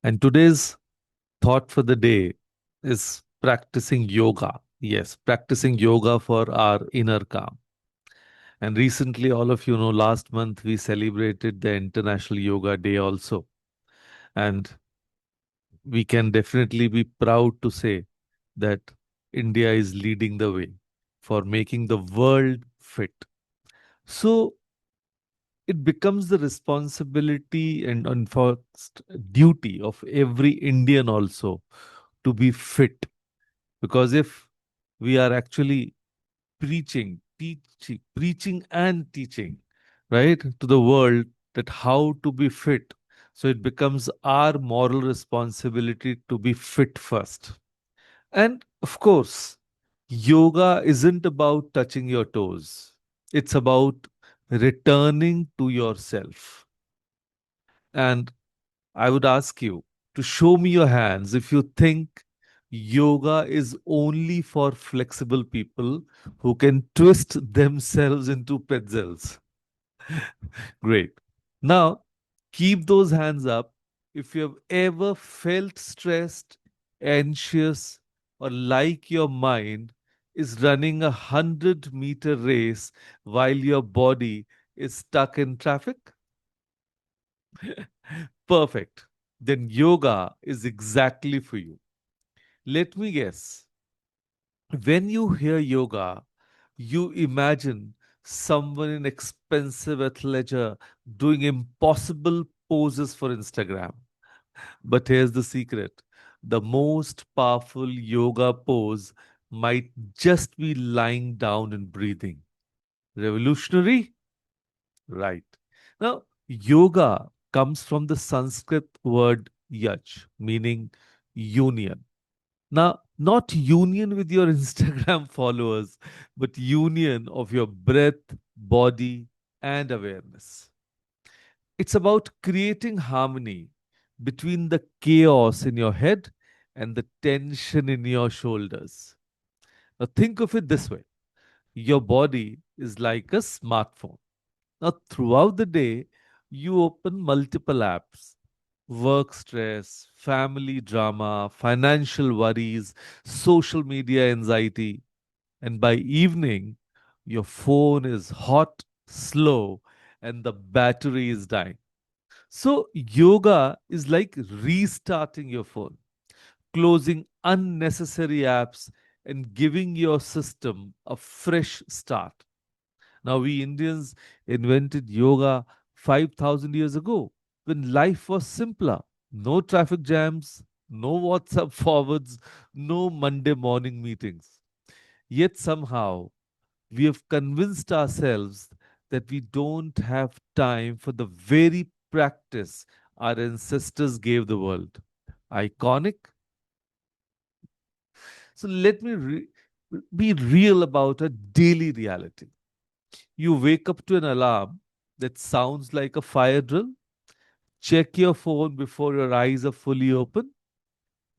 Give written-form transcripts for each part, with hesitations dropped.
And today's thought for the day is practicing yoga. Yes, practicing yoga for our inner calm. And recently, all of you know, last month we celebrated the International Yoga Day also. And we can definitely be proud to say that India is leading the way for making the world fit. So it becomes the responsibility and enforced duty of every Indian also to be fit. Because if we are actually preaching and teaching, right, to the world that how to be fit, so it becomes our moral responsibility to be fit first. And of course, yoga isn't about touching your toes, it's about returning to yourself. And I would ask you to show me your hands if you think yoga is only for flexible people who can twist themselves into pretzels. Great. Now, keep those hands up if you have ever felt stressed, anxious, or like your mind is running 100-meter race while your body is stuck in traffic. Perfect. Then yoga is exactly for you. Let me guess. When you hear yoga, you imagine someone in expensive athleisure doing impossible poses for Instagram. But here's the secret, the most powerful yoga pose might just be lying down and breathing. Revolutionary? Right. Now, yoga comes from the Sanskrit word yaj, meaning union. Now, not union with your Instagram followers, but union of your breath, body, and awareness. It's about creating harmony between the chaos in your head and the tension in your shoulders. Now, think of it this way, your body is like a smartphone. Now, throughout the day, you open multiple apps, work stress, family drama, financial worries, social media anxiety, and by evening, your phone is hot, slow, and the battery is dying. So, yoga is like restarting your phone, closing unnecessary apps, and giving your system a fresh start. Now, we Indians invented yoga 5,000 years ago when life was simpler. No traffic jams, no WhatsApp forwards, no Monday morning meetings. Yet somehow we have convinced ourselves that we don't have time for the very practice our ancestors gave the world. Iconic? So let me be real about a daily reality. You wake up to an alarm that sounds like a fire drill, check your phone before your eyes are fully open,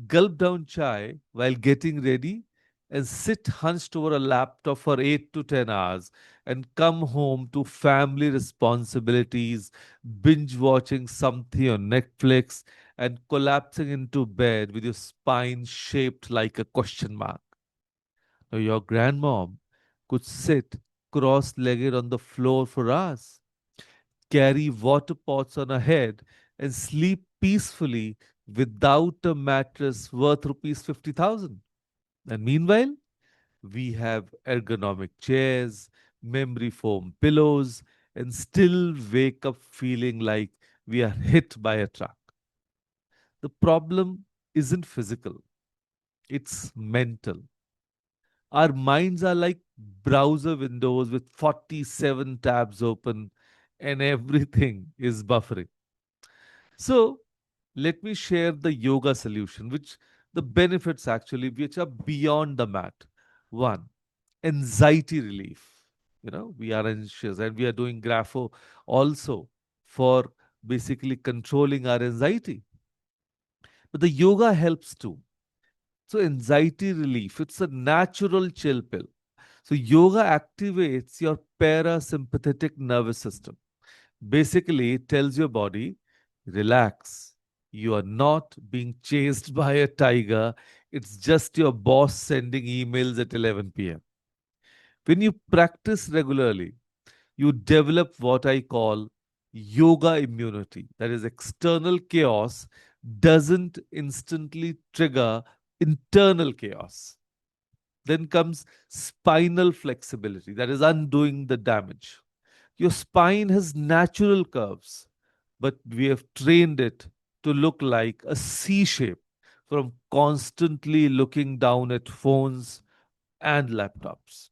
gulp down chai while getting ready, and sit hunched over a laptop for 8 to 10 hours and come home to family responsibilities, binge watching something on Netflix, and collapsing into bed with your spine shaped like a question mark. Now, your grandmom could sit cross legged on the floor for hours, carry water pots on her head, and sleep peacefully without a mattress worth rupees 50,000. And meanwhile, we have ergonomic chairs, memory foam pillows, and still wake up feeling like we are hit by a truck. The problem isn't physical, it's mental. Our minds are like browser windows with 47 tabs open and everything is buffering. So, let me share the yoga solution, which the benefits actually, which are beyond the mat. One, anxiety relief. You know, we are anxious and we are doing grapho also for basically controlling our anxiety. But the yoga helps too. So, anxiety relief, it's a natural chill pill. So, yoga activates your parasympathetic nervous system. Basically, it tells your body, relax. You are not being chased by a tiger. It's just your boss sending emails at 11 p.m. When you practice regularly, you develop what I call yoga immunity. That is, external chaos doesn't instantly trigger internal chaos. Then comes spinal flexibility, that is, undoing the damage. Your spine has natural curves, but we have trained it to look like a C shape from constantly looking down at phones and laptops.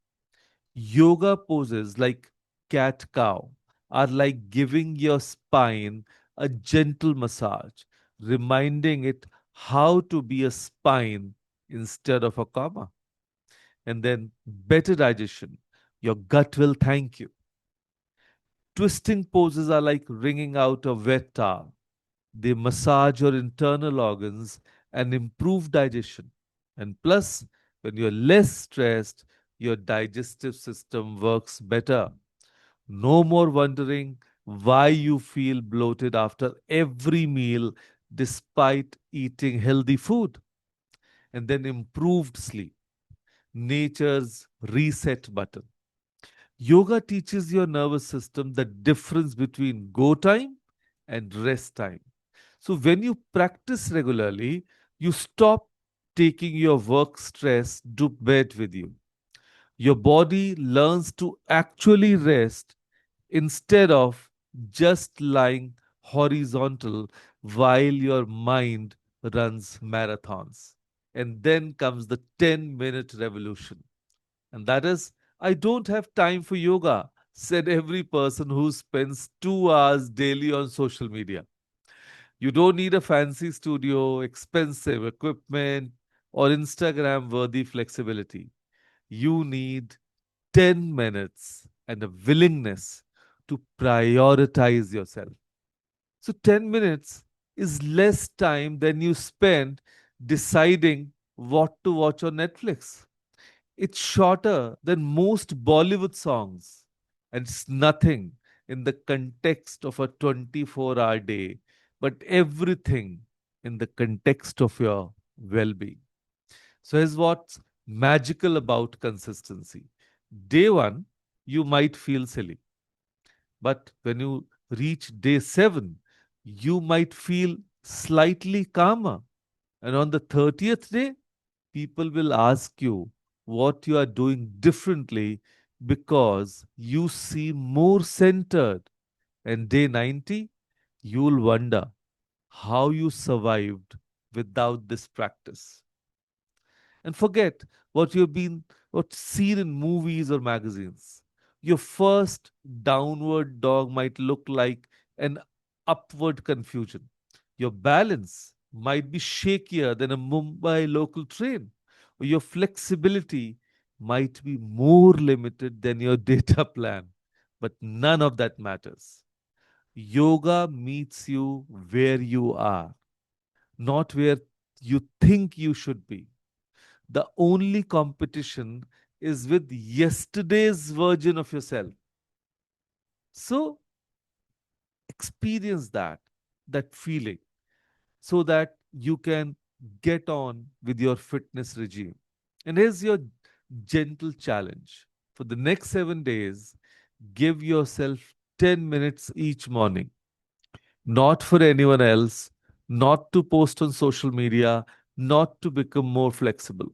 Yoga poses like cat cow are like giving your spine a gentle massage, reminding it how to be a spine instead of a comma. And then better digestion. Your gut will thank you. Twisting poses are like wringing out a wet towel. They massage your internal organs and improve digestion. And plus, when you're less stressed, your digestive system works better. No more wondering why you feel bloated after every meal despite eating healthy food. And then improved sleep, nature's reset button. Yoga teaches your nervous system the difference between go time and rest time. So, when you practice regularly, you stop taking your work stress to bed with you. Your body learns to actually rest instead of just lying horizontal while your mind runs marathons. And then comes the 10-minute revolution. And that is, I don't have time for yoga, said every person who spends 2 hours daily on social media. You don't need a fancy studio, expensive equipment, or Instagram worthy flexibility. You need 10 minutes and a willingness to prioritize yourself. So, 10 minutes is less time than you spend deciding what to watch on Netflix. It's shorter than most Bollywood songs, and it's nothing in the context of a 24-hour day, but everything in the context of your well being. So, here's what's magical about consistency. Day one, you might feel silly, but when you reach day seven, you might feel slightly calmer. And on the 30th day, people will ask you what you are doing differently because you seem more centered. And day 90, you'll wonder how you survived without this practice. And forget what you've been what seen in movies or magazines. Your first downward dog might look like an upward confusion. Your balance might be shakier than a Mumbai local train. Or your flexibility might be more limited than your data plan. But none of that matters. Yoga meets you where you are, not where you think you should be. The only competition is with yesterday's version of yourself. So experience that feeling, so that you can get on with your fitness regime. And here's your gentle challenge. For the next 7 days, give yourself 10 minutes each morning, not for anyone else, not to post on social media, not to become more flexible,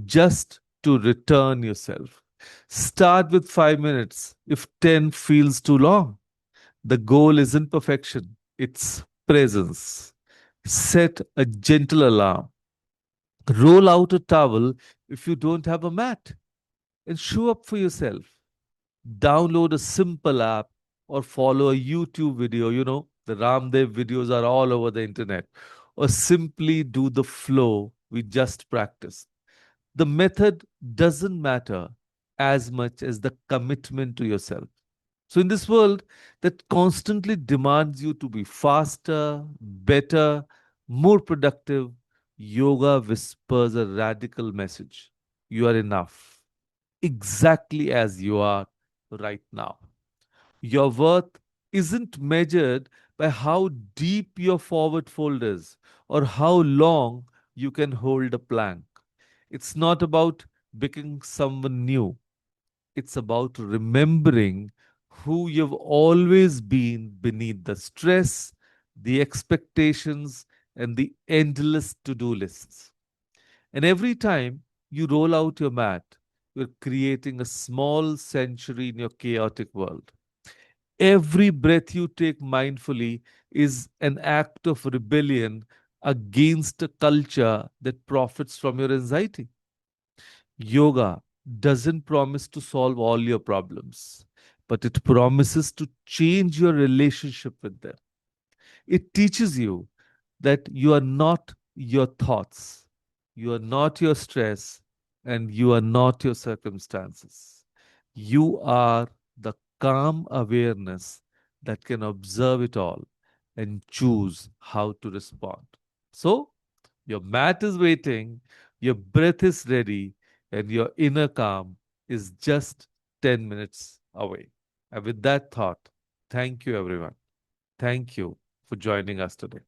just to return yourself. Start with 5 minutes if 10 feels too long. The goal isn't perfection, it's presence. Set a gentle alarm. Roll out a towel if you don't have a mat, and show up for yourself. Download a simple app or follow a YouTube video. The Ramdev videos are all over the internet. Or simply do the flow we just practiced. The method doesn't matter as much as the commitment to yourself. So, in this world that constantly demands you to be faster, better, more productive, yoga whispers a radical message. You are enough, exactly as you are right now. Your worth isn't measured by how deep your forward fold is or how long you can hold a plank. It's not about becoming someone new. It's about remembering who you've always been beneath the stress, the expectations, and the endless to do lists. And every time you roll out your mat, you're creating a small sanctuary in your chaotic world. Every breath you take mindfully is an act of rebellion against a culture that profits from your anxiety. Yoga doesn't promise to solve all your problems, but it promises to change your relationship with them. It teaches you that you are not your thoughts, you are not your stress, and you are not your circumstances. You are the calm awareness that can observe it all and choose how to respond. So, your mat is waiting, your breath is ready, and your inner calm is just 10 minutes away. And with that thought, thank you, everyone. Thank you for joining us today.